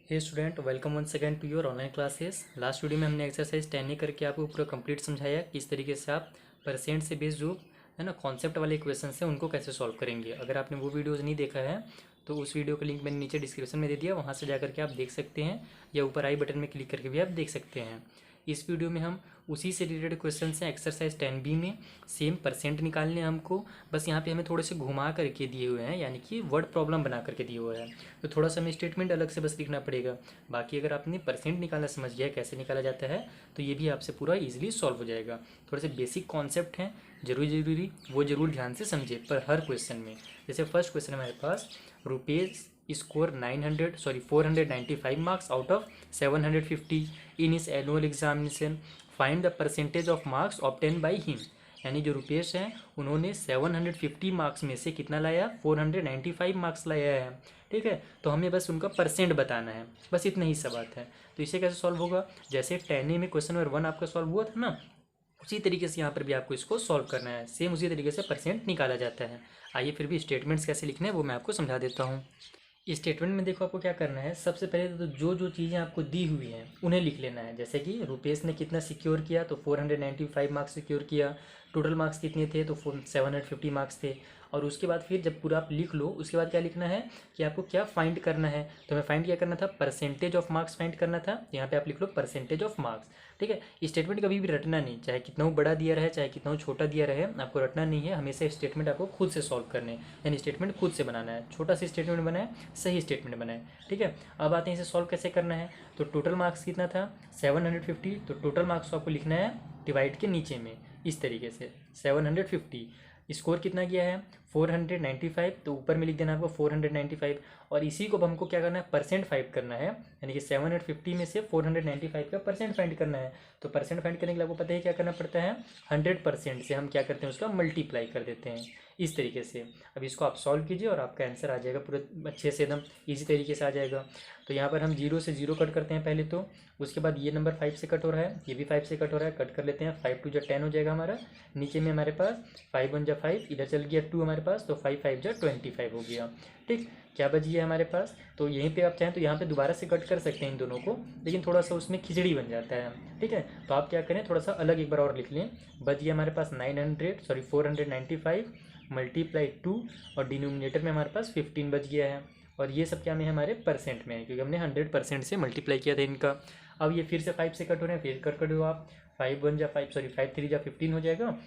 Hey student, welcome once again to your online classes. Last video में हमने exercise 10 करके आपको पूरा कंप्लीट समझाया किस तरीके से आप परसेंट से बेस्ड जो है ना कॉन्सेप्ट वाले इक्वेशन हैं उनको कैसे सॉल्व करेंगे। अगर आपने वो वीडियोज़ नहीं देखा है तो उस वीडियो का लिंक मैंने नीचे डिस्क्रिप्शन में दे दिया, वहाँ से जा करके आप देख सकते हैं या ऊपर आई बटन में क्लिक करके भी आप देख सकते हैं। इस वीडियो में हम उसी से रिलेटेड क्वेश्चन हैं एक्सरसाइज 10B में। सेम परसेंट निकालने हमको, बस यहाँ पे हमें थोड़े से घुमा करके दिए हुए हैं, यानी कि वर्ड प्रॉब्लम बना करके दिए हुए हैं, तो थोड़ा सा हमें स्टेटमेंट अलग से बस लिखना पड़ेगा। बाकी अगर आपने परसेंट निकालना समझ गया कैसे निकाला जाता है तो ये भी आपसे पूरा ईजिली सॉल्व हो जाएगा। थोड़े से बेसिक कॉन्सेप्ट हैं, जरूरी वो जरूर ध्यान से समझे पर हर क्वेश्चन में। जैसे फर्स्ट क्वेश्चन हमारे पास, rupees score 495 marks out of 750 in his annual examination, find the percentage of marks obtain by him. यानी जो रुपेश हैं उन्होंने 750 मार्क्स में से कितना लाया, 495 मार्क्स लाया है। ठीक है, तो हमें बस उनका परसेंट बताना है, बस इतना ही सा बात है। तो इसे कैसे सॉल्व होगा, जैसे 10A में क्वेश्चन नंबर 1 आपका सॉल्व हुआ था ना, उसी तरीके से यहाँ पर भी आपको इसको सॉल्व करना है। सेम उसी तरीके से परसेंट निकाला जाता है। आइए फिर भी स्टेटमेंट्स कैसे लिखने हैं वो मैं आपको समझा देता हूँ। स्टेटमेंट में देखो आपको क्या करना है, सबसे पहले तो जो जो चीज़ें आपको दी हुई हैं उन्हें लिख लेना है। जैसे कि रुपेश ने कितना सिक्योर किया, तो 495 मार्क्स सिक्योर किया। टोटल मार्क्स कितने थे, तो 750 मार्क्स थे। और उसके बाद फिर जब पूरा आप लिख लो उसके बाद क्या लिखना है कि आपको क्या फाइंड करना है। तो हमें फाइंड क्या करना था, परसेंटेज ऑफ मार्क्स फाइंड करना था। यहाँ पे आप लिख लो परसेंटेज ऑफ मार्क्स। ठीक है, स्टेटमेंट कभी भी रटना नहीं, चाहे कितना बड़ा दिया रहे चाहे कितना छोटा दिया रहे, आपको रटना नहीं है। हमेशा स्टेटमेंट आपको खुद से सॉल्व करने हैं, यानी स्टेटमेंट खुद से बनाना है। छोटा सा स्टेटमेंट बनाए, सही स्टेटमेंट बनाए। ठीक है, अब आते हैं इसे सॉल्व कैसे करना है। तो टोटल मार्क्स कितना था, 750। तो टोटल मार्क्स को आपको लिखना है डिवाइड के नीचे में इस तरीके से, 750। स्कोर कितना किया है, 495, तो ऊपर में लिख देना आपको 495। और इसी को अब हमको क्या करना है, परसेंट फाइंड करना है, यानी कि 750 में से 495 का परसेंट फाइंड करना है। तो परसेंट फाइंड करने के लिए आपको पता है क्या करना पड़ता है, 100% से हम क्या करते हैं उसका मल्टीप्लाई कर देते हैं इस तरीके से। अब इसको आप सॉल्व कीजिए और आपका आंसर आ जाएगा पूरे अच्छे से, एकदम ईजी तरीके से आ जाएगा। तो यहाँ पर हम 0 से 0 कट करते हैं पहले तो, उसके बाद ये नंबर 5 से कट हो रहा है, ये भी 5 से कट हो रहा है, कट कर लेते हैं। 5 2 10 हो जाएगा हमारा। नीचे में हमारे पास 5 1 5, इधर चल गया 2 हमारे पास, तो 5 5 25 हो गया। ठीक, क्या बच गया हमारे पास, तो यहीं पे आप चाहें तो यहाँ पे दोबारा से कट कर सकते हैं इन दोनों को, लेकिन थोड़ा सा उसमें खिचड़ी बन जाता है। ठीक है, तो आप क्या करें, थोड़ा सा अलग एक बार और लिख लें। बच गया हमारे पास 495 मल्टीप्लाई 2, और डिनोमिनेटर में हमारे पास 15 बच गया है। और ये सब क्या में हमारे परसेंट में है, क्योंकि हमने 100% से मल्टीप्लाई किया था इनका। अब ये फिर से 5 से कट हो रहे हैं, फिर कट कर दो आप। 5 1 5 5 3 15 हो जाएगा।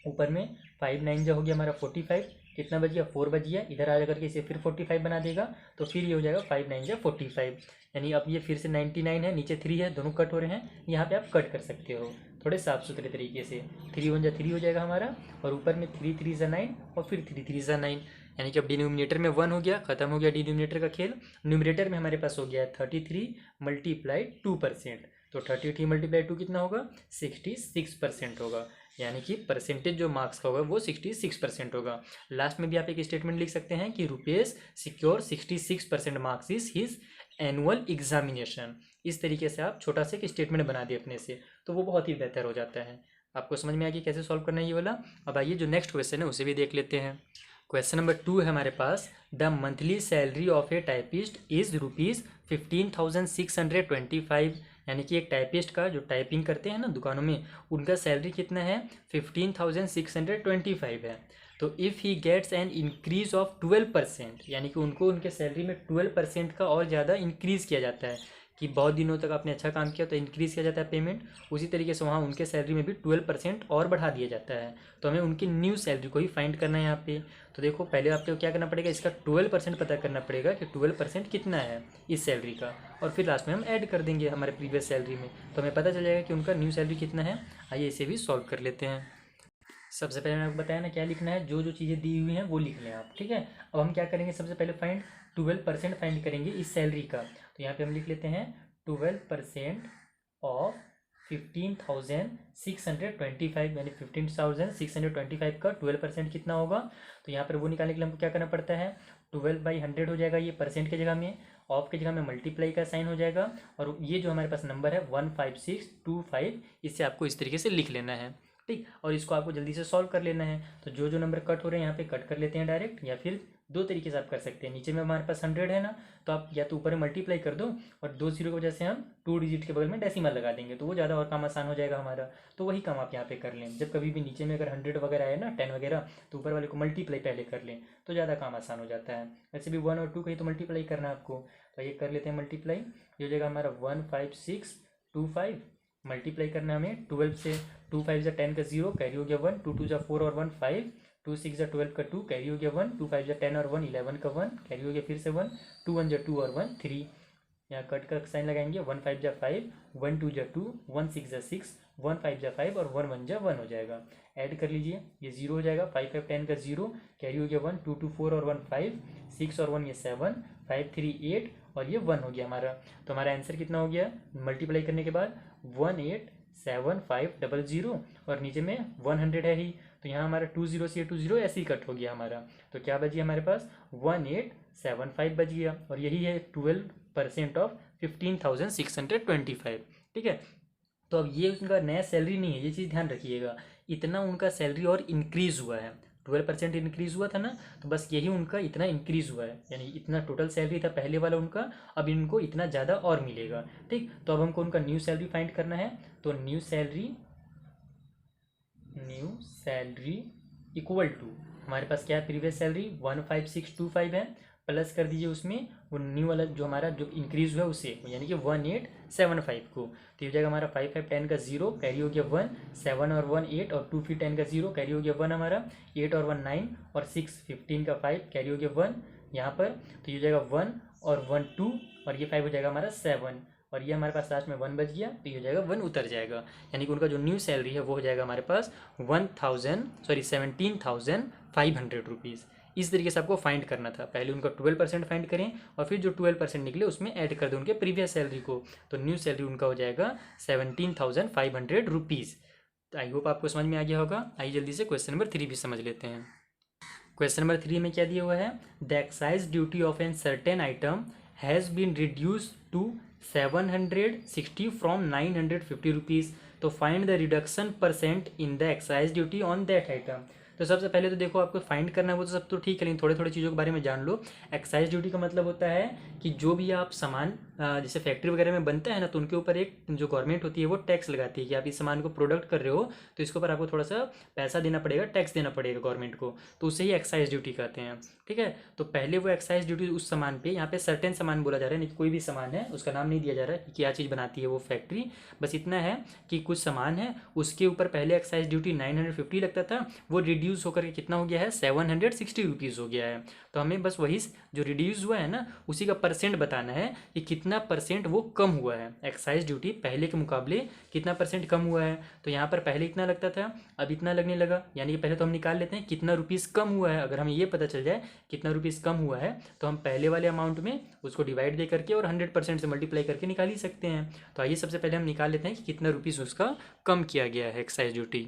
ऊपर में 5 9 हो गया हमारा 45, कितना बच गया, 4 बच गया। इधर आ जाकर के इसे फिर 45 बना देगा, तो फिर ये हो जाएगा 5 9 45। यानी अब ये फिर से 99 है, नीचे 3 है, दोनों कट हो रहे हैं। यहाँ पे आप कट कर सकते हो थोड़े साफ सुथरे तरीके से। 3 1 3 हो जाएगा हमारा, और ऊपर में 3 3 9, और फिर 3 3 9। यानी कि अब डिनोमिनेटर में 1 हो गया, खत्म हो गया डिनोमिनेटर का खेल। न्यूमरेटर में हमारे पास हो गया है 33 मल्टीप्लाई 2%। तो 33 मल्टीप्लाई 2 कितना होगा, 66% होगा। यानी कि परसेंटेज जो मार्क्स का होगा वो 66% होगा। लास्ट में भी आप एक स्टेटमेंट लिख सकते हैं कि Rupesh secure 66% marks is his annual examination. इस तरीके से आप छोटा सा एक स्टेटमेंट बना दिए अपने से, तो वो बहुत ही बेहतर हो जाता है। आपको समझ में आ गया कैसे सॉल्व करना है ये वाला। अब आइए जो नेक्स्ट क्वेश्चन है उसे भी देख लेते हैं। क्वेश्चन नंबर 2 है हमारे पास, the monthly salary of a typist is ₹15,625। यानी कि एक टाइपिस्ट का जो टाइपिंग करते हैं ना दुकानों में, उनका सैलरी कितना है, 15,625 है। तो if he gets an increase of 12%, यानी कि उनको उनके सैलरी में 12% का और ज़्यादा इंक्रीज़ किया जाता है, कि बहुत दिनों तक आपने अच्छा काम किया तो इंक्रीज़ किया जाता है पेमेंट। उसी तरीके से वहाँ उनके सैलरी में भी 12% और बढ़ा दिया जाता है। तो हमें उनकी न्यू सैलरी को ही फाइंड करना है यहाँ पे। तो देखो पहले आपको क्या करना पड़ेगा, इसका 12% पता करना पड़ेगा कि 12% कितना है इस सैलरी का, और फिर लास्ट में हम ऐड कर देंगे हमारे प्रीवियस सैलरी में, तो हमें पता चल जाएगा कि उनका न्यू सैलरी कितना है। आइए इसे भी सॉल्व कर लेते हैं। सबसे पहले मैंने आपको बताया ना क्या लिखना है, जो जो चीज़ें दी हुई हैं वो लिख लें आप। ठीक है, अब हम क्या करेंगे, सबसे पहले फाइंड 12% फाइंड करेंगे इस सैलरी का। तो यहाँ पे हम लिख लेते हैं 12% ऑफ 15,625, यानी 15,625 का 12% कितना होगा। तो यहाँ पर वो निकालने के लिए हमको क्या करना पड़ता है, 12/100 हो जाएगा, ये परसेंट की जगह में, ऑफ की जगह में मल्टीप्लाई का साइन हो जाएगा, और ये जो हमारे पास नंबर है 15625, इससे आपको इस तरीके से लिख लेना है। ठीक, और इसको आपको जल्दी से सॉल्व कर लेना है। तो जो जो नंबर कट हो रहे हैं यहाँ पे कट कर लेते हैं डायरेक्ट, या फिर दो तरीके से आप कर सकते हैं। नीचे में हमारे पास 100 है ना, तो आप या तो ऊपर में मल्टीप्लाई कर दो और 2 जीरो की वजह से हम 2 डिजिट के बगल में डेसिमल लगा देंगे, तो वो ज़्यादा और काम आसान हो जाएगा हमारा। तो वही काम आप यहाँ पे कर लें। जब कभी भी नीचे में अगर 100 वगैरह आए ना, 10 वगैरह, तो ऊपर वाले को मल्टीप्लाई पहले कर लें, तो ज़्यादा काम आसान हो जाता है। वैसे भी 1 और 2 का ही तो मल्टीप्लाई करना है आपको, तो ये कर लेते हैं मल्टीप्लाई। ये हो जाएगा हमारा 15625, मल्टीप्लाई करना है हमें 12 से। 2 5 जा 10 का 0, कैरी हो गया 1, 2 2 जा 4 और 1 5, 2 6 जा 12 का 2, कैरी हो गया 1, 2 5 जा 10 और 1 11 का 1, कैरी हो गया फिर से 1, 2 1 जा 2 और 1 3, यहाँ कट का साइन लगाएंगे। 1 5 जा 5, 1 2 जा 2, 1 6 जा 6, 1 5 जा 5 और 1 1 जा 1 हो जाएगा। ऐड कर लीजिए, ये 0 हो जाएगा। 5 5 10 का 0, कैरी हो गया 1, 2 2 4 और 1 5, 6 और 1 ये 7, 5 3 8 और ये 1 हो गया हमारा। तो हमारा आंसर कितना हो गया मल्टीप्लाई करने के बाद 187,500, और नीचे में 100 है ही, तो यहाँ हमारा 2 0 से 2 0 ऐसे ही कट हो गया हमारा। तो क्या बची हमारे पास 1875 बच गया, और यही है 12% ऑफ 15,625। ठीक है, तो अब ये उनका नया सैलरी नहीं है, ये चीज़ ध्यान रखिएगा। इतना उनका सैलरी और इंक्रीज़ हुआ है, 12% इंक्रीज़ हुआ था ना, तो बस यही उनका इतना इंक्रीज़ हुआ है, यानी इतना टोटल सैलरी था पहले वाला उनका, अब इनको इतना ज़्यादा और मिलेगा। ठीक, तो अब हमको उनका न्यू सैलरी फाइंड करना है। तो न्यू सैलरी इक्वल टू हमारे पास क्या है, प्रीवियस सैलरी 15625 है, प्लस कर दीजिए उसमें वो न्यू वाला जो हमारा जो इंक्रीज हुआ है उसे, यानी कि 1875 को। तो ये हो जाएगा हमारा 5 5 10 का 0, कैरी हो गया 1, 7 और 1 8 और 2 फिर 10 का 0, कैरी हो गया 1 हमारा, 8 और 1 9 और 6 15 का 5, कैरी हो गया 1 यहाँ पर। तो ये हो जाएगा 1 और 1 2 और ये 5 हो जाएगा हमारा 7, और ये हमारे पास लास्ट में 1 बच गया, तो ये हो जाएगा 1 उतर जाएगा, यानी कि उनका जो न्यू सैलरी है वो हो जाएगा हमारे पास 17,500 रुपीज़। इस तरीके से आपको फाइंड करना था। पहले उनका 12% फाइंड करें और फिर जो 12% निकले उसमें ऐड कर दें उनके प्रीवियस सैलरी को, तो न्यू सैलरी उनका हो जाएगा 17,500 रुपीज़। तो आई होप आपको समझ में आ गया होगा। आइए जल्दी से क्वेश्चन नंबर 3 भी समझ लेते हैं। क्वेश्चन नंबर 3 में क्या दिया हुआ है, the excise duty of an certain item has been reduce to 760 from 950 rupees. तो find the reduction percent in the excise duty on that item. तो सबसे पहले तो देखो आपको फाइंड करना है वो तो सब तो ठीक है, लेकिन थोड़े थोड़े चीज़ों के बारे में जान लो। एक्साइज ड्यूटी का मतलब होता है कि जो भी आप सामान जैसे फैक्ट्री वगैरह में बनता है ना, तो उनके ऊपर एक जो गवर्नमेंट होती है वो टैक्स लगाती है कि आप इस सामान को प्रोडक्ट कर रहे हो, तो इसके ऊपर आपको थोड़ा सा पैसा देना पड़ेगा, टैक्स देना पड़ेगा गवर्नमेंट को, तो उसे ही एक्साइज ड्यूटी कहते हैं। ठीक है, तो पहले वो एक्साइज ड्यूटी उस सामान पे, यहाँ पे सर्टेन सामान बोला जा रहा है, नहीं कोई भी सामान है उसका नाम नहीं दिया जा रहा है कि क्या चीज़ बनाती है वो फैक्ट्री, बस इतना है कि कुछ सामान है उसके ऊपर पहले एक्साइज ड्यूटी 950 लगता था, वो रिड्यूस होकर के कितना हो गया है 760 रुपीज़ हो गया है। तो हमें बस वही जो रिड्यूस हुआ है ना उसी का परसेंट बताना है कि कितना परसेंट वो कम हुआ है, एक्साइज ड्यूटी पहले के मुकाबले कितना परसेंट कम हुआ है। तो यहाँ पर पहले इतना लगता था, अब इतना लगने लगा, यानी कि पहले तो हम निकाल लेते हैं कितना रुपीज़ कम हुआ है। अगर हमें ये पता चल जाए कितना रुपीज़ कम हुआ है तो हम पहले वाले अमाउंट में उसको डिवाइड दे करके और 100% से मल्टीप्लाई करके निकाल ही सकते हैं। तो आइए सबसे पहले हम निकाल लेते हैं कि कितना रुपीज़ उसका कम किया गया है एक्साइज ड्यूटी।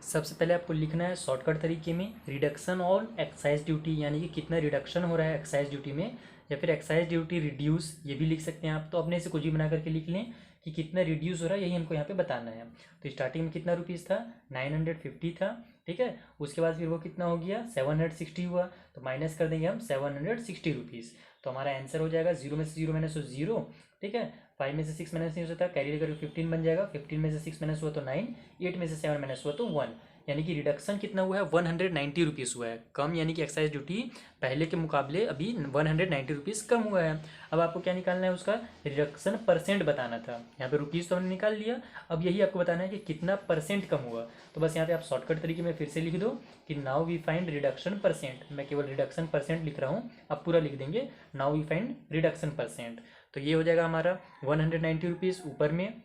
सबसे पहले आपको लिखना है शॉर्टकट तरीके में रिडक्शन ऑन एक्साइज ड्यूटी, यानी कि कितना रिडक्शन हो रहा है एक्साइज ड्यूटी में, या फिर एक्साइज ड्यूटी रिड्यूस ये भी लिख सकते हैं आप। तो अपने से कुछ भी बना करके लिख लें कि कितना रिड्यूस हो रहा है, यही हमको यहाँ पे बताना है। तो स्टार्टिंग में कितना रुपीज़ था 950 था, ठीक है, उसके बाद फिर वो कितना हो गया 760 हुआ, तो माइनस कर देंगे हम 760 रुपीज़। तो हमारा आंसर हो जाएगा 0 में से 0 माइनस हो 0, ठीक है, 5 में से 6 माइनस नहीं हो सकता, कैरी लेकर 15 बन जाएगा, 15 में से 6 माइनस हुआ तो 9, 8 में से 7 माइनस हुआ तो 1, यानी कि रिडक्शन कितना हुआ है 190 रुपीज़ हुआ है कम, यानी कि एक्साइज ड्यूटी पहले के मुकाबले अभी 190 रुपीज़ कम हुआ है। अब आपको क्या निकालना है, उसका रिडक्शन परसेंट बताना था। यहाँ पे रुपीज़ तो हमने निकाल लिया, अब यही आपको बताना है कि कितना परसेंट कम हुआ। तो बस यहाँ पे आप शॉर्टकट तरीके में फिर से लिख दो कि now we find reduction percent. मैं केवल रिडक्शन परसेंट लिख रहा हूँ, आप पूरा लिख देंगे now we find reduction percent. तो ये हो जाएगा हमारा 190 रुपीज़, ऊपर में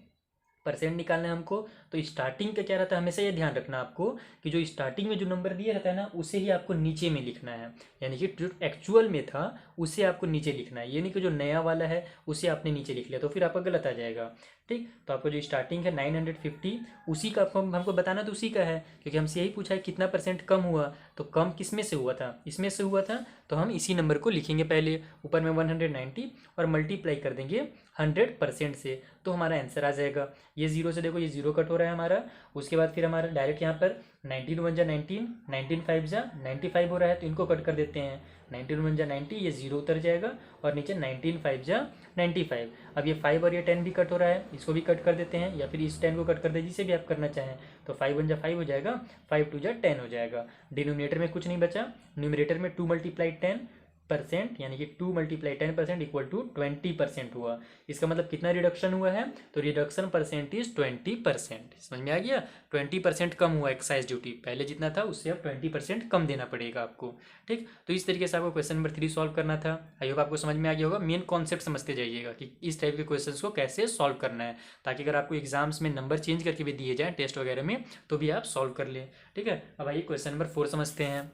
परसेंट निकालना है हमको। तो स्टार्टिंग का क्या रहता है, हमेशा ये ध्यान रखना आपको कि जो स्टार्टिंग में जो नंबर दिया रहता है ना उसे ही आपको नीचे में लिखना है, यानी कि जो एक्चुअल में था उसे आपको नीचे लिखना है, ये नहीं कि जो नया वाला है उसे आपने नीचे लिख लिया तो फिर आपका गलत आ जाएगा। ठीक, तो आपको जो स्टार्टिंग है 950 उसी का आपको हमको बताना तो उसी का है, क्योंकि हमसे यही पूछा है कितना परसेंट कम हुआ, तो कम किस में से हुआ था, इसमें से हुआ था, तो हम इसी नंबर को लिखेंगे पहले ऊपर में 190 और मल्टीप्लाई कर देंगे 100% से, तो हमारा आंसर आ जाएगा। ये 0 से देखो ये 0 कट हो रहा है हमारा, उसके बाद फिर हमारा डायरेक्ट यहाँ पर 19 वन जा 19, 19 5 जा 95 हो रहा है, तो इनको कट कर देते हैं। 19 वन जा 90, ये 0 उतर जाएगा और नीचे 19 5 जा 95। अब ये 5 और ये 10 भी कट हो रहा है, इसको भी कट कर देते हैं, या फिर इस 10 को कट कर दे, जिसे भी आप करना चाहें। तो 5 वन जा 5 हो जाएगा, 5 टू जा 10 हो जाएगा। डिनोमिनेटर में कुछ नहीं बचा, न्यूमरेटर में 2 मल्टीप्लाई 10%, यानी कि 2 मल्टीप्लाई 10% इक्वल टू 20% हुआ। इसका मतलब कितना रिडक्शन हुआ है, तो रिडक्शन परसेंट इज 20%। समझ में आ गया? 20% कम हुआ एक्साइज ड्यूटी, पहले जितना था उससे अब 20% कम देना पड़ेगा आपको। ठीक, तो इस तरीके से आपको क्वेश्चन नंबर 3 सॉल्व करना था। आई होप आपको समझ में आ गया होगा। मेन कॉन्सेप्ट समझते जाइएगा कि इस टाइप के क्वेश्चन को कैसे सॉल्व करना है, ताकि अगर आपको एग्जाम्स में नंबर चेंज करके भी दिए जाए टेस्ट वगैरह में, तो भी आप सॉल्व कर लें। ठीक है, अब आइए क्वेश्चन नंबर 4 समझते हैं।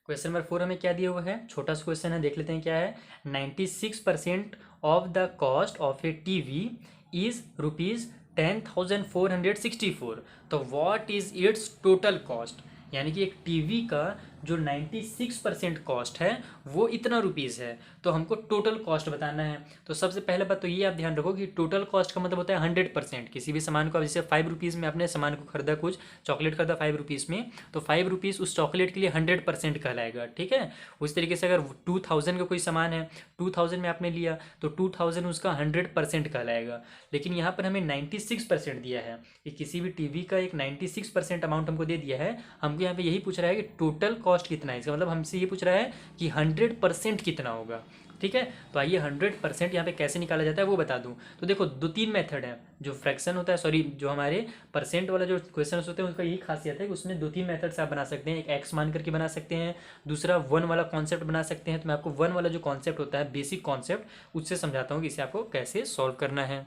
क्वेश्चन नंबर 4 हमें क्या दिया हुआ है, छोटा सा क्वेश्चन है, देख लेते हैं क्या है। 96% of the cost of A TV is ₹10,464, तो what is it's total cost. यानी कि एक टीवी का जो 96% कॉस्ट है वो इतना रुपीज़ है, तो हमको टोटल कॉस्ट बताना है। तो सबसे पहले बात तो ये आप ध्यान रखो कि टोटल कॉस्ट का मतलब होता है 100%। किसी भी सामान को, जैसे 5 रुपीज़ में आपने सामान को खरीदा, कुछ चॉकलेट खरीदा 5 रुपीज़ में, तो 5 रुपीज़ उस चॉकलेट के लिए 100% कहलाएगा। ठीक है, उस तरीके से अगर 2000 का कोई सामान है, 2000 में आपने लिया, तो 2000 उसका 100% कहलाएगा। लेकिन यहाँ पर हमें 96% दिया है कि किसी भी टीवी का एक 96% अमाउंट हमको दे दिया है। हमको यहाँ पे यही पूछ रहा है कि टोटल कॉस्ट कितना है, इसका मतलब हमसे ये पूछ रहा है कि 100% कितना होगा। ठीक है, तो आइए 100% यहाँ पे कैसे निकाला जाता है वो बता दूं। तो देखो 2-3 मेथड है। जो फ्रैक्शन होता है, सॉरी, जो हमारे परसेंट वाला जो क्वेश्चन होते हैं उसका यही खासियत है कि उसमें 2-3 मेथड से आप बना सकते हैं। एक एक्स मान करके बना सकते हैं, दूसरा वन वाला कॉन्सेप्ट बना सकते हैं। तो मैं आपको वन वाला जो कॉन्सेप्ट होता है, बेसिक कॉन्सेप्ट, उससे समझाता हूँ कि इसे आपको कैसे सॉल्व करना है।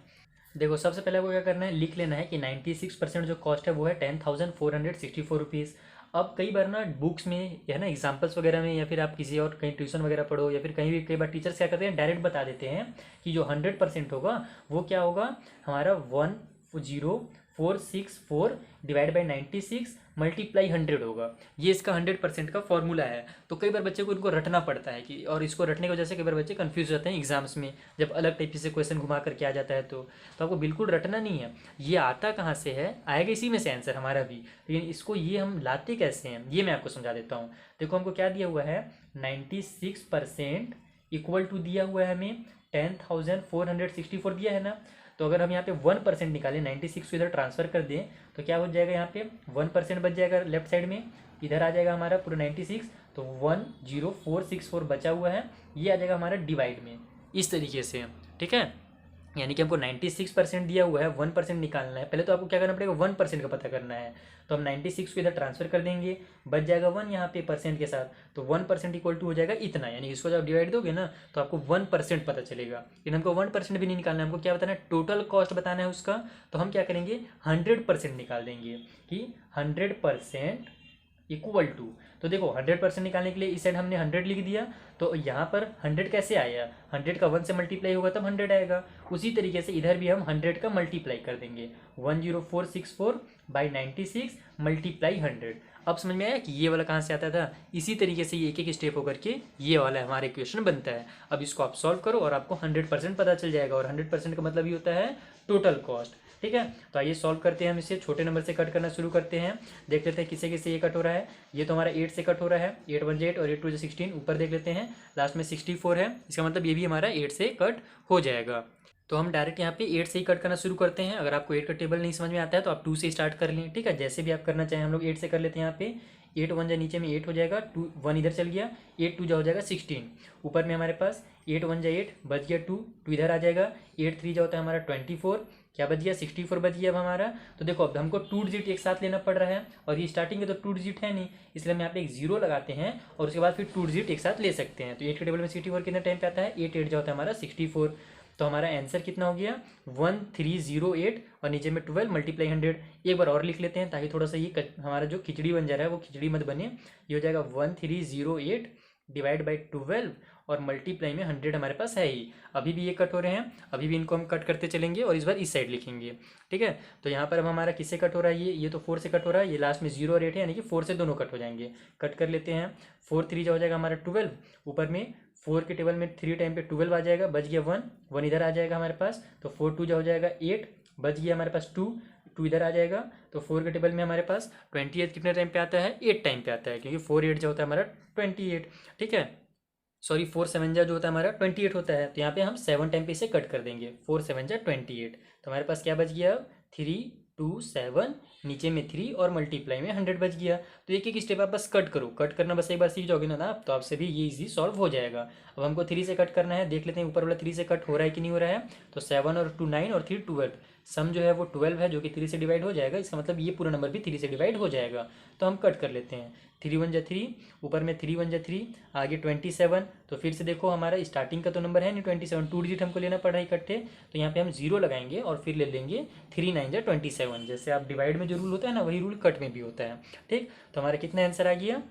देखो सबसे पहले आपको क्या करना है, लिख लेना है कि 96% जो कॉस्ट है वो है 10,464 रुपीज़। अब कई बार ना बुक्स में है ना, एग्जाम्पल्स वगैरह में, या फिर आप किसी और कहीं ट्यूशन वगैरह पढ़ो, या फिर कहीं भी कई बार टीचर्स क्या करते हैं, डायरेक्ट बता देते हैं कि जो 100% होगा वो क्या होगा, हमारा 10464 डिवाइड बाई 96 मल्टीप्लाई 100 होगा। ये इसका 100% का फॉर्मूला है। तो कई बार बच्चे को इनको रटना पड़ता है कि, और इसको रटने की वजह से कई बार बच्चे कंफ्यूज हो जाते हैं एग्जाम्स में, जब अलग टाइप से क्वेश्चन घुमा करके आ जाता है। तो आपको बिल्कुल रटना नहीं है। ये आता कहाँ से है, आएगा इसी में से आंसर हमारा भी, लेकिन इसको ये हम लाते कैसे हैं ये मैं आपको समझा देता हूँ। देखो हमको क्या दिया हुआ है, 96% इक्वल टू दिया हुआ है हमें 10,464 दिया है ना। तो अगर हम यहाँ पे 1% निकालें, 96 को इधर ट्रांसफर कर दें, तो क्या हो जाएगा, यहाँ पे 1% बच जाएगा लेफ्ट साइड में, इधर आ जाएगा हमारा पूरा 96, तो 10464 बचा हुआ है, ये आ जाएगा हमारा डिवाइड में, इस तरीके से। ठीक है, यानी कि हमको 96% दिया हुआ है, 1% निकालना है। पहले तो आपको क्या करना पड़ेगा, 1% का पता करना है। तो हम 96 को इधर ट्रांसफर कर देंगे, बच जाएगा 1 यहाँ पे परसेंट के साथ, तो 1% इक्वल टू हो जाएगा इतना। यानी इसको जब डिवाइड दोगे ना तो आपको 1% पता चलेगा। लेकिन हमको 1% भी नहीं निकालना है, हमको क्या बताना है, टोटल कॉस्ट बताना है उसका। तो हम क्या करेंगे, 100% निकाल देंगे कि 100% इक्वल टू। तो देखो 100% निकालने के लिए इस साइड हमने 100 लिख दिया, तो यहाँ पर 100 कैसे आया, 100 का 1 से मल्टीप्लाई होगा तब 100 आएगा। उसी तरीके से इधर भी हम 100 का मल्टीप्लाई कर देंगे, 10464 बाई 96 मल्टीप्लाई 100। अब समझ में आया कि ये वाला कहाँ से आता था। इसी तरीके से ये एक एक स्टेप होकर के ये वाला हमारा इक्वेशन बनता है। अब इसको आप सॉल्व करो और आपको 100% पता चल जाएगा, और 100% का मतलब ये होता है टोटल कॉस्ट। ठीक है, तो आइए सॉल्व करते हैं। हम इसे छोटे नंबर से कट करना शुरू करते हैं, देख लेते हैं किसे किसे ये कट हो रहा है। ये तो हमारा 8 से कट हो रहा है, 8 1 8 और 8 2 16। ऊपर देख लेते हैं, लास्ट में 64 है, इसका मतलब ये भी हमारा 8 से कट हो जाएगा। तो हम डायरेक्ट यहाँ पे 8 से ही कट करना शुरू करते हैं। अगर आपको 8 का टेबल नहीं समझ में आता है तो आप 2 से स्टार्ट कर लें। ठीक है, जैसे भी आप करना चाहें, हम लोग 8 से कर लेते हैं। यहाँ पे 8 1 जा नीचे में 8 हो जाएगा, 2 1 इधर चल गया, 8 2 जा हो जाएगा 16। ऊपर में हमारे पास 8 1 जा 8 बच गया, 2 2 इधर आ जाएगा, 8 3 जा होता है हमारा 24, क्या बच गया 64 बच गया अब हमारा। तो देखो अब हमको 2 डिजिट एक साथ लेना पड़ रहा है, और ये स्टार्टिंग में तो 2 डिजिट है नहीं, इसलिए हम यहाँ पे एक 0 लगाते हैं और उसके बाद फिर 2 डिजिट एक साथ ले सकते हैं। तो 8 के टेबल में 64 कितना टाइम पे आता है, 8 8 जो होता है हमारा 64। तो हमारा आंसर कितना हो गया, 1308 और नीचे में 12 मल्टीप्लाई 100। एक बार और लिख लेते हैं ताकि थोड़ा सा ये हमारा जो खिचड़ी बन जा रहा है वो खिचड़ी मत बने। ये हो जाएगा 1308 डिवाइड बाई 12 और मल्टीप्लाई में 100 हमारे पास है ही। अभी भी ये कट हो रहे हैं, अभी भी इनको हम कट करते चलेंगे और इस बार इस साइड लिखेंगे। ठीक है, तो यहाँ पर अब हमारा किससे कट हो रहा है, ये तो 4 से कट हो रहा है, ये लास्ट में 0 और 8 है, यानी कि 4 से दोनों कट हो जाएंगे। कट कर लेते हैं, 4 3 जो हो जाएगा हमारा 12, ऊपर में 4 के टेबल में 3 टाइम पे 12 आ जाएगा, बच गया 1 1 इधर आ जाएगा हमारे पास, तो 4 2 जो हो जाएगा 8, बच गया हमारे पास 2 2 इधर आ जाएगा। तो 4 के टेबल में हमारे पास 28 कितने टाइम पे आता है, 8 टाइम पे आता है, क्योंकि 4 8 जो होता है हमारा 28, ठीक है। सॉरी 4 7 जो होता है हमारा 28 होता है, तो यहाँ पे हम 7 टाइम पे इसे कट कर देंगे, 4 7 28। तो हमारे पास क्या बच गया अब, 3 2 7, नीचे में 3 और मल्टीप्लाई में 100 बच गया। तो एक एक स्टेप आप बस कट करो, कट करना बस एक बार सीख जाओगे ना आप, तो आपसे भी ये इजी सॉल्व हो जाएगा। अब हमको 3 से कट करना है, देख लेते हैं ऊपर वाला 3 से कट हो रहा है कि नहीं हो रहा है। तो 7 और 2 9 और 3 12, सम जो है वो 12 है, जो कि 3 से डिवाइड हो जाएगा, इसका मतलब ये पूरा नंबर भी 3 से डिवाइड हो जाएगा। तो हम कट कर लेते हैं, 3 1 3, ऊपर में 3 1 3, आगे 27। तो फिर से देखो हमारा स्टार्टिंग का तो नंबर है नहीं 27, 2 डिजिट हमको लेना पड़ रहा है इकट्ठे, तो यहाँ पे हम 0 लगाएंगे और फिर ले लेंगे 3 9 27। जैसे आप डिवाइड में जो रूल होता है ना, वही रूल कट में भी होता है, ठीक। तो हमारा कितना आंसर आ गया,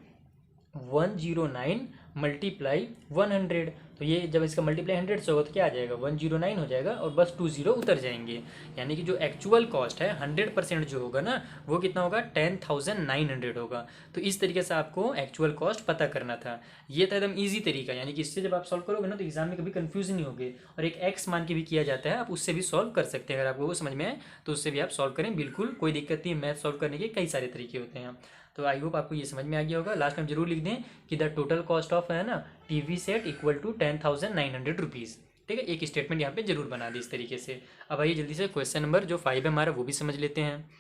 109 मल्टीप्लाई 100। तो ये जब इसका मल्टीप्लाई 100 से होगा तो क्या आ जाएगा, 109 हो जाएगा और बस 2 0 उतर जाएंगे। यानी कि जो एक्चुअल कॉस्ट है 100% जो होगा ना, वो कितना होगा, 10,900 होगा। तो इस तरीके से आपको एक्चुअल कॉस्ट पता करना था। ये था एकदम ईजी तरीका, यानी कि इससे जब आप सॉल्व करोगे ना तो एग्जाम में कभी कंफ्यूज नहीं होगे। और एक एक्स मान के भी किया जाता है, आप उससे भी सॉल्व कर सकते हैं, अगर आपको वो समझ में आए तो उससे भी आप सॉल्व करें, बिल्कुल कोई दिक्कत नहीं है। मैथ सॉल्व करने के कई सारे तरीके होते हैं। तो आई होप आपको ये समझ में आ गया होगा। लास्ट में जरूर लिख दें कि द टोटल कॉस्ट ऑफ है ना TV set equal to 10,900 rupees, ठीक है। एक स्टेटमेंट यहाँ पे जरूर बना दी इस तरीके से। अब आइए जल्दी से क्वेश्चन नंबर जो 5 है हमारा वो भी समझ लेते हैं।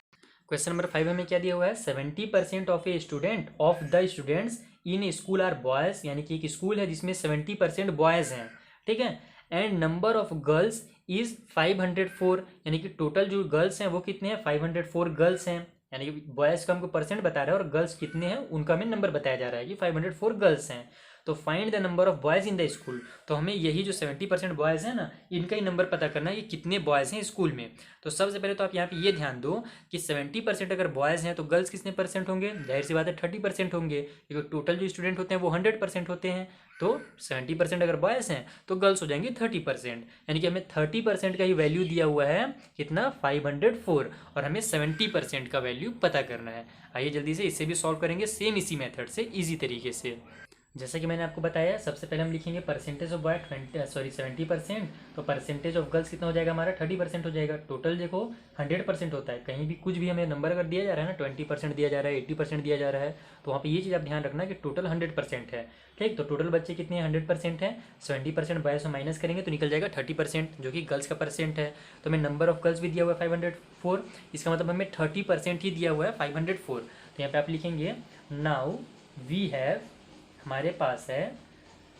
क्वेश्चन नंबर 5 हमें क्या दिया हुआ है, 70% of a student of the students in a school are boys, यानी कि एक स्कूल है जिसमें 70% बॉयज़ हैं, ठीक है। And number of girls is 504, यानी कि टोटल जो गर्ल्स हैं वो कितने हैं, 504 गर्ल्स हैं। यानी कि बॉयज़ का हमको परसेंट बता रहा है और गर्ल्स कितने हैं उनका हमें नंबर बताया जा रहा है कि 504 गर्ल्स हैं। तो find the number of boys in the school, तो हमें यही जो 70% बॉयज़ हैं ना, इनका ही नंबर पता करना है कि कितने बॉयज़ हैं स्कूल में। तो सबसे पहले तो आप यहाँ पे ये ध्यान दो कि 70% अगर बॉयज़ हैं तो गर्ल्स कितने परसेंट होंगे, जाहिर सी बात है 30% होंगे, क्योंकि टोटल जो स्टूडेंट होते हैं वो 100% होते हैं। तो 70% अगर बॉयज़ हैं तो गर्ल्स हो जाएंगे 30%, यानी कि हमें 30% का ही वैल्यू दिया हुआ है, कितना, 504, और हमें 70% का वैल्यू पता करना है। आइए जल्दी से इससे भी सॉल्व करेंगे सेम इसी मेथड से, इजी तरीके से। जैसे कि मैंने आपको बताया, सबसे पहले हम लिखेंगे परसेंटेज ऑफ बॉय 70%, तो परसेंटेज ऑफ गर्ल्स कितना हो जाएगा हमारा, 30% हो जाएगा। टोटल देखो 100% होता है, कहीं भी कुछ भी हमें नंबर अगर दिया जा रहा है ना, 20% दिया जा रहा है, 80% दिया जा रहा है, तो वहाँ पे ये चीज़ आप ध्यान रखना कि टोटल 100% है, ठीक। तो टोटल बच्चे कितने हैं, 100% है। 70% बॉयज़ से माइनस करेंगे तो निकल जाएगा 30%, जो कि गर्ल्स का परसेंट है। तो हमें नंबर ऑफ गर्ल्स भी दिया हुआ है 504, इसका मतलब हमें 30% ही दिया हुआ है 504। तो यहाँ पे आप लिखेंगे नाउ वी हैव, हमारे पास है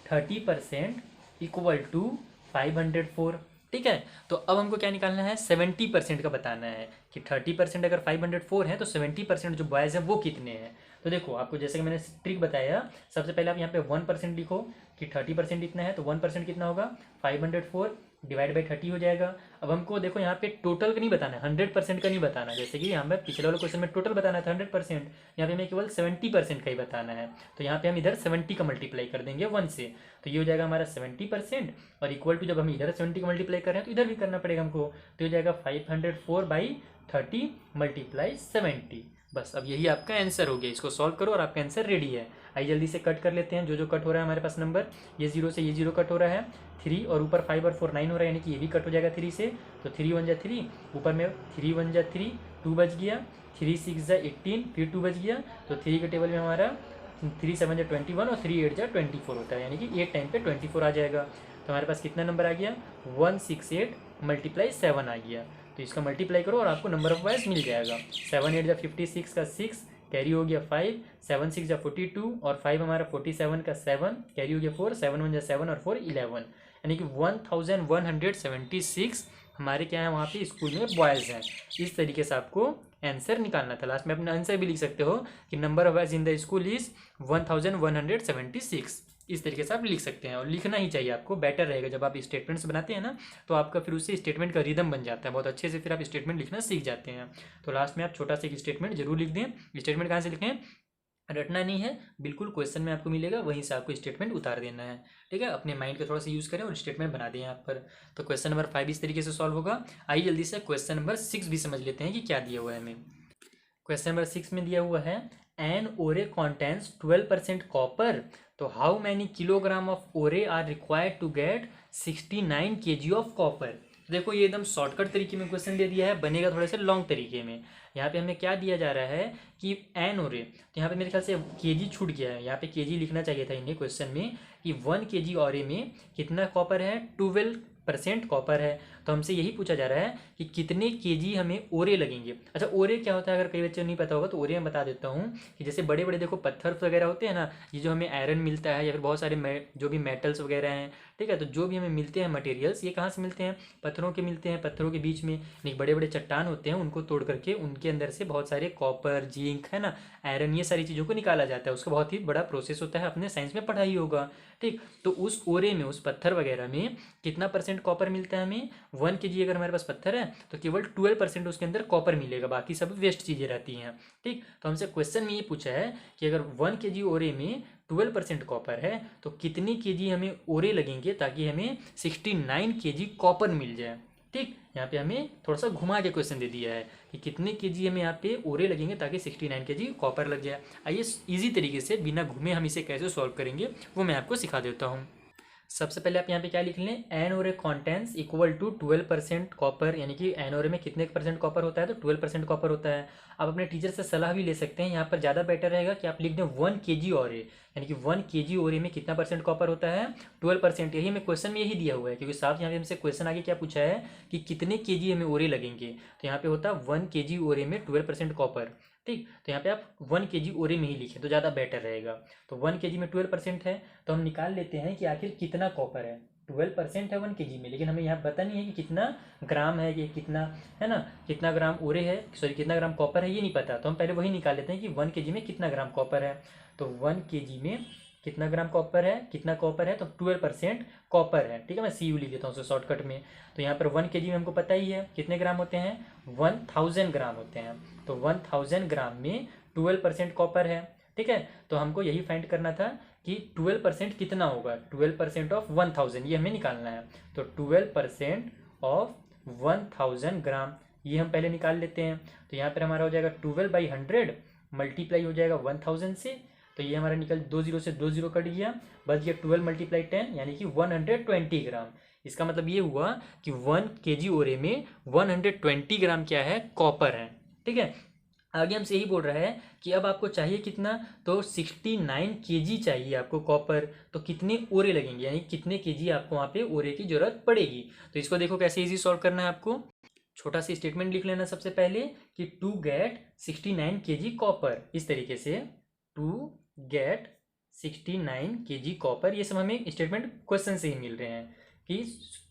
30% इक्वल टू 504, ठीक है। तो अब हमको क्या निकालना है, 70% का बताना है कि 30% अगर 504 है तो 70% जो बॉयज़ हैं वो कितने हैं। तो देखो आपको जैसे कि मैंने ट्रिक बताया, सबसे पहले आप यहाँ पे 1% लिखो कि 30% इतना है, तो 1% कितना होगा, 504 डिवाइड बाई 30 हो जाएगा। अब हमको देखो यहाँ पे टोटल का नहीं बताना है, 100% का नहीं बताना, जैसे कि यहाँ पे पिछले वाले क्वेश्चन में टोटल बताना था 100%, यहाँ पे हमें केवल 70% का ही बताना है। तो यहाँ पे हम इधर 70 का मल्टीप्लाई कर देंगे 1 से, तो ये हो जाएगा हमारा 70%, और इक्वल टू जब हम इधर 70 का मल्टीप्लाई कर रहे हैं तो इधर भी करना पड़ेगा हमको, तो हो जाएगा 504/30 मल्टीप्लाई 70। बस अब यही आपका आंसर हो गया, इसको सॉल्व करो और आपका आंसर रेडी है। आइए जल्दी से कट कर लेते हैं, जो जो कट हो रहा है हमारे पास नंबर, ये 0 से ये 0 कट हो रहा है, 3 और ऊपर 5 और 4 9 हो रहा है, यानी कि ये भी कट हो जाएगा 3 से। तो 3 1 जा 3, ऊपर में 3 1 जा 3, 2 बच गया, 3 6 जा 18, फिर 2 बच गया। तो 3 के टेबल में हमारा 3 7 जा 21 और 3 8 जा 24 होता है, यानी कि 8 टाइम पे 24 आ जाएगा। तो हमारे पास कितना नंबर आ गया, 168 मल्टीप्लाई 7 आ गया। तो इसका मल्टीप्लाई करो और आपको नंबर ऑफ बॉयज़ मिल जाएगा। 7 8 जा 56 का 6, कैरी हो गया 5, 7 6 जा 42, और 5 हमारा 47 का 7, कैरी हो गया 4, 7 1 जा 7 और 4 11, यानी कि 1176 हमारे क्या है वहाँ पे स्कूल में बॉयज़ हैं। इस तरीके से आपको आंसर निकालना था। लास्ट में अपना आंसर भी लिख सकते हो कि number of boys in the school is 1176। इस तरीके से आप लिख सकते हैं, और लिखना ही चाहिए आपको, बेटर रहेगा। जब आप स्टेटमेंट्स बनाते हैं ना तो आपका फिर उससे स्टेटमेंट का रिदम बन जाता है, बहुत अच्छे से फिर आप स्टेटमेंट लिखना सीख जाते हैं। तो लास्ट में आप छोटा सा एक स्टेटमेंट जरूर लिख दें। स्टेटमेंट कहाँ से लिखें, रटना नहीं है, बिल्कुल क्वेश्चन में आपको मिलेगा, वहीं से आपको स्टेटमेंट उतार देना है, ठीक है। अपने माइंड का थोड़ा सा यूज़ करें और स्टेटमेंट बना दें यहाँ पर। तो क्वेश्चन नंबर 5 इस तरीके से सॉल्व होगा। आइए जल्दी से क्वेश्चन नंबर 6 भी समझ लेते हैं कि क्या दिया हुआ है हमें। क्वेश्चन नंबर 6 में दिया हुआ है एन ओरे कॉन्टेंस 12% कॉपर, तो how many kilogram of ore are required to get 69 kg of copper. तो देखो ये एकदम शॉर्टकट तरीके में क्वेश्चन दे दिया है, बनेगा थोड़े से लॉन्ग तरीके में। यहाँ पे हमें क्या दिया जा रहा है कि एन ओरे, तो यहाँ पे मेरे ख्याल से केजी छूट गया है, यहाँ पे केजी लिखना चाहिए था इन्हें क्वेश्चन में कि 1 केजी ओरे में कितना कॉपर है, 12% कॉपर है। तो हमसे यही पूछा जा रहा है कि कितने केजी हमें ओरे लगेंगे। अच्छा ओरे क्या होता है, अगर कई बच्चों को नहीं पता होगा तो ओरे मैं बता देता हूँ कि जैसे बड़े बड़े देखो पत्थर वगैरह होते हैं ना, ये जो हमें आयरन मिलता है या फिर बहुत सारे जो भी मेटल्स वगैरह हैं, ठीक है, तो जो भी हमें मिलते हैं मटेरियल्स, ये कहाँ से मिलते हैं, पत्थरों के मिलते हैं। पत्थरों के बीच में एक बड़े बड़े चट्टान होते हैं, उनको तोड़ करके उनके अंदर से बहुत सारे कॉपर, जिंक, है ना, आयरन, ये सारी चीज़ों को निकाला जाता है। उसका बहुत ही बड़ा प्रोसेस होता है, अपने साइंस में पढ़ा ही होगा, ठीक। तो उस ओरे में, उस पत्थर वगैरह में कितना परसेंट कॉपर मिलता है हमें, 1 केजी अगर हमारे पास पत्थर है तो केवल 12% उसके अंदर कॉपर मिलेगा, बाकी सब वेस्ट चीज़ें रहती हैं, ठीक। तो हमसे क्वेश्चन में ये पूछा है कि अगर 1 केजी ओरे में 12% कॉपर है तो कितने केजी हमें ओरे लगेंगे ताकि हमें 69 केजी कॉपर मिल जाए, ठीक। यहाँ पे हमें थोड़ा सा घुमा के क्वेश्चन दे दिया है कि कितने केजी हमें यहाँ पे ओरे लगेंगे ताकि 69 केजी कॉपर लग जाए। आइए इजी तरीके से बिना घूमे हम इसे कैसे सॉल्व करेंगे वो मैं आपको सिखा देता हूँ। सबसे पहले आप यहाँ पे क्या लिख लें, एन ओरे कॉन्टेंट्स इक्वल टू 12% कॉपर, यानी कि एन ओरे में कितने परसेंट कॉपर होता है तो 12% कॉपर होता है। आप अपने टीचर से सलाह भी ले सकते हैं, यहाँ पर ज़्यादा बेटर रहेगा कि आप लिख दें 1 केजी ओरे, यानी कि 1 केजी ओरे में कितना परसेंट कॉपर होता है, 12%। यही हमें क्वेश्चन में यही दिया हुआ है, क्योंकि साफ यहाँ पे हमसे क्वेश्चन आगे क्या पूछा है कि कितने केजी हमें ओरे लगेंगे, तो यहाँ पे होता है 1 केजी ओरे में 12% कॉपर, ठीक। तो यहाँ पे आप 1 केजी ओरे में ही लिखें तो ज़्यादा बेटर रहेगा। तो 1 केजी में 12% है, तो हम निकाल लेते हैं कि आखिर कितना कॉपर है। 12% है 1 केजी में, लेकिन हमें यहाँ पता नहीं है कि कितना ग्राम है, ये कितना, है ना, कितना ग्राम ओरे है, सॉरी कितना ग्राम कॉपर है, ये नहीं पता। तो हम पहले वही निकाल लेते हैं कि 1 केजी में कितना ग्राम कॉपर है। तो 1 केजी में कितना ग्राम कॉपर है, कितना कॉपर है, तो 12% कॉपर है, ठीक है। मैं सी यू लिख देता हूँ उसे शॉर्टकट में। तो यहाँ पर 1 केजी में हमको पता ही है कितने ग्राम होते हैं, 1000 ग्राम होते हैं। तो 1000 ग्राम में 12% कॉपर है, ठीक है। तो हमको यही फाइंड करना था कि 12% कितना होगा, 12% ऑफ 1000, ये हमें निकालना है। तो 12% ऑफ 1000 ग्राम, ये हम पहले निकाल लेते हैं। तो यहाँ पर हमारा हो जाएगा 12/100 मल्टीप्लाई हो जाएगा 1000 से, तो ये हमारा निकल 2 जीरो से 2 जीरो कट गया, बच गया 12 × 10 यानी कि 120 ग्राम। इसका मतलब ये हुआ कि 1 केजी ओरे में 120 ग्राम क्या है, कॉपर है, ठीक है। आगे हमसे यही बोल रहा है कि अब आपको चाहिए कितना, तो 69 केजी चाहिए आपको कॉपर, तो कितने ओरे लगेंगे, यानी कितने केजी आपको वहाँ पे ओरे की जरूरत पड़ेगी। तो इसको देखो कैसे इजी सॉल्व करना है आपको। छोटा सी स्टेटमेंट लिख लेना सबसे पहले कि टू गेट 69 केजी कॉपर, इस तरीके से टू गेट 69 केजी कॉपर, ये सब हमें स्टेटमेंट क्वेश्चन से ही मिल रहे हैं कि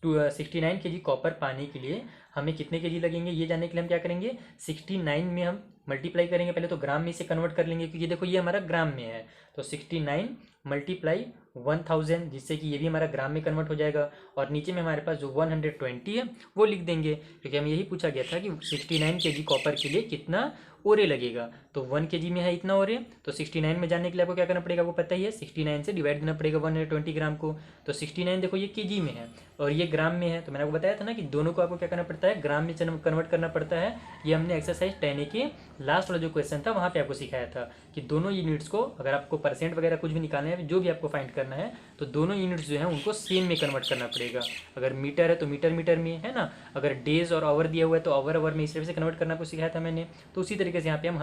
69 केजी कॉपर पाने के लिए हमें कितने केजी लगेंगे। ये जानने के लिए हम क्या करेंगे, 69 में हम मल्टीप्लाई करेंगे, पहले तो ग्राम में इसे कन्वर्ट कर लेंगे क्योंकि देखो ये हमारा ग्राम में है। तो 69 मल्टीप्लाई 1000, जिससे कि ये भी हमारा ग्राम में कन्वर्ट हो जाएगा, और नीचे में हमारे पास जो 120 है वो लिख देंगे, क्योंकि हम यही पूछा गया था कि 69 केजी कॉपर के लिए कितना ओरे लगेगा। तो 1 केजी में है इतना ओरे, तो 69 में जाने के लिए आपको क्या करना पड़ेगा, वो पता ही है, 69 से डिवाइड करना पड़ेगा 120 ग्राम को। तो 69 देखो ये केजी में है और ये ग्राम में है, तो मैंने आपको बताया था ना कि दोनों को आपको क्या करना पड़ता है, ग्राम में कन्वर्ट करना पड़ता है। ये हमने एक्सरसाइज 10A के लास्ट वाला जो क्वेश्चन था वहाँ पे आपको सिखाया था कि दोनों यूनिट्स को, अगर आपको परसेंट वगैरह कुछ भी निकालना है, जो भी आपको फाइंड करना है, तो दोनों यूनिट्स जो है उनको सेम में कन्वर्ट करना पड़ेगा। अगर मीटर है तो मीटर मीटर में, है ना, अगर डेज और आवर दिया हुआ है तो आवर में, इस तरह से कन्वर्ट करना आपको सिखाया था मैंने। तो उसी तरीके से यहाँ पे हम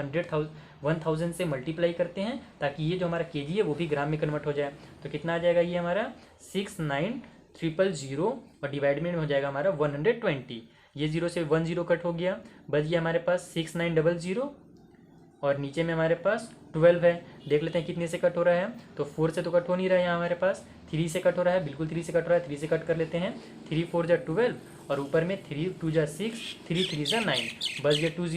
1000 से मल्टीप्लाई करते हैं ताकि ये जो हमारा केजी है वो भी ग्राम में कन्वर्ट हो जाए। तो कितना आ जाएगा ये हमारा 69300 और डिवाइड में हो जाएगा हमारा 120। ये 0 से 1 0 कट हो गया, बच गया हमारे पास 6900 और नीचे में हमारे पास 12 है। देख लेते हैं कितने से कट हो रहा है, तो 4 से तो कट हो नहीं रहा है, यहाँ हमारे पास 3 से कट हो रहा है, बिल्कुल 3 से कट रहा है, 3 से कट कर लेते हैं। 3 4 जा 12 और ऊपर में 3 2 जा 6, 3 3 जा 9, बच गया 2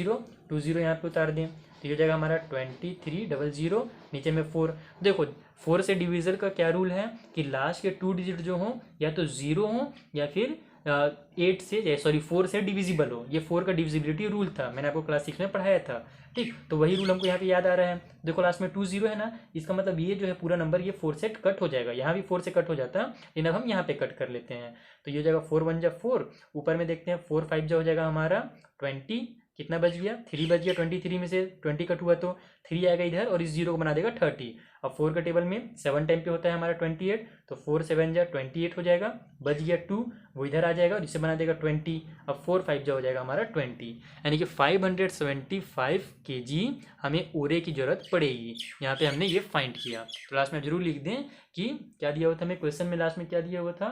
0 यहाँ पे उतार दें, तो ये हो जाएगा हमारा 2300, नीचे में 4। देखो 4 से डिविजन का क्या रूल है कि लास्ट के 2 डिजिट जो हों या तो 0 हों या फिर 8 से, सॉरी 4 से डिविजिबल हो। ये 4 का डिविजिबिलिटी रूल था, मैंने आपको क्लास 6 में पढ़ाया था, ठीक। तो वही रूल हमको यहाँ पे याद आ रहा है। देखो लास्ट में 2 0 है ना, इसका मतलब ये जो है पूरा नंबर ये 4 से कट हो जाएगा, यहाँ भी 4 से कट हो जाता है, लेकिन अब हम यहाँ पे कट कर लेते हैं। तो ये हो जाएगा 4 1 जा 4, ऊपर में देखते हैं 4 5 जा हो जाएगा हमारा 20, कितना बच गया, 3 बच गया, 23 में से 20 कट हुआ तो 3 आएगा इधर और इस जीरो को बना देगा 30। अब 4 का टेबल में 7 टाइम पे होता है हमारा 28, तो 4 7 जा 28 हो जाएगा, बच गया 2, वो इधर आ जाएगा और इसे बना देगा 20। अब 4 5 जा हो जाएगा हमारा 20, यानी कि 575 kg हमें ओरे की ज़रूरत पड़ेगी। यहाँ पे हमने ये फाइंड किया। तो लास्ट में जरूर लिख दें कि क्या दिया हुआ था हमें क्वेश्चन में, लास्ट में क्या दिया हुआ था,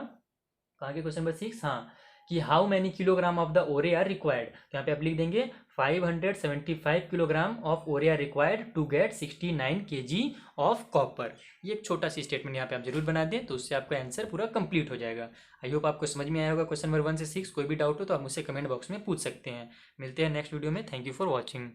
कहाँ के क्वेश्चन नंबर 6, हाँ, कि how many kilogram of the ore are required. तो यहाँ पे आप लिख देंगे 575 kilogram of ore are required to get 69 kg of copper. ये एक छोटा सी स्टेटमेंट यहाँ पे आप जरूर बना दें, तो उससे आपका आंसर पूरा कंप्लीट हो जाएगा। आई होप आपको समझ में आया होगा क्वेश्चन नंबर 1 से 6। कोई भी डाउट हो तो आप मुझसे कमेंट बॉक्स में पूछ सकते हैं। मिलते हैं नेक्स्ट वीडियो में। Thank you for watching.